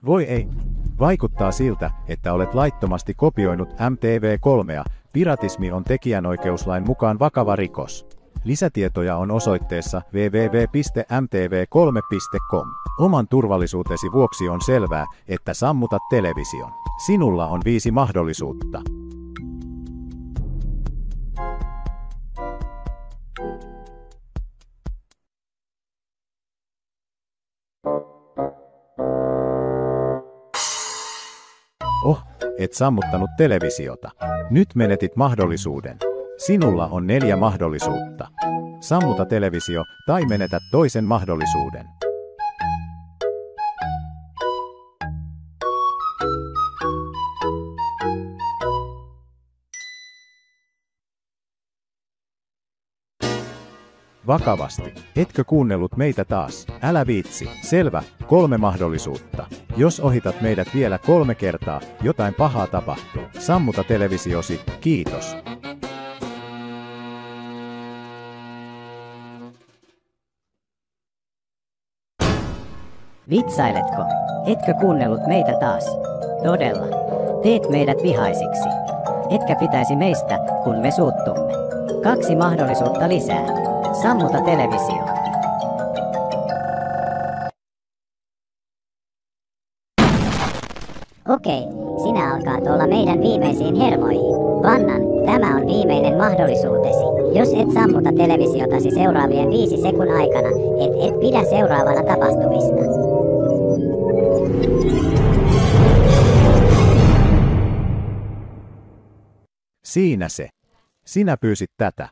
Voi ei. Vaikuttaa siltä, että olet laittomasti kopioinut MTV3. Piratismi on tekijänoikeuslain mukaan vakava rikos. Lisätietoja on osoitteessa www.mtv3.com. Oman turvallisuutesi vuoksi on selvää, että sammutat television. Sinulla on 5 mahdollisuutta. Et sammuttanut televisiota. Nyt menetit mahdollisuuden. Sinulla on 4 mahdollisuutta. Sammuta televisio tai menetä toisen mahdollisuuden. Vakavasti. Etkö kuunnellut meitä taas? Älä viitsi. Selvä. 3 mahdollisuutta. Jos ohitat meidät vielä 3 kertaa, jotain pahaa tapahtuu. Sammuta televisiosi. Kiitos. Vitsailetko? Etkö kuunnellut meitä taas? Todella. Teet meidät vihaisiksi. Etkä pitäisi meistä, kun me suuttumme. 2 mahdollisuutta lisää. Sammuta televisio. Okei, sinä alkaat olla meidän viimeisiin hermoihin. Vannan, tämä on viimeinen mahdollisuutesi. Jos et sammuta televisiotasi seuraavien 5 sekun aikana, et pidä seuraavana tapahtumista. Siinä se. Sinä pyysit tätä.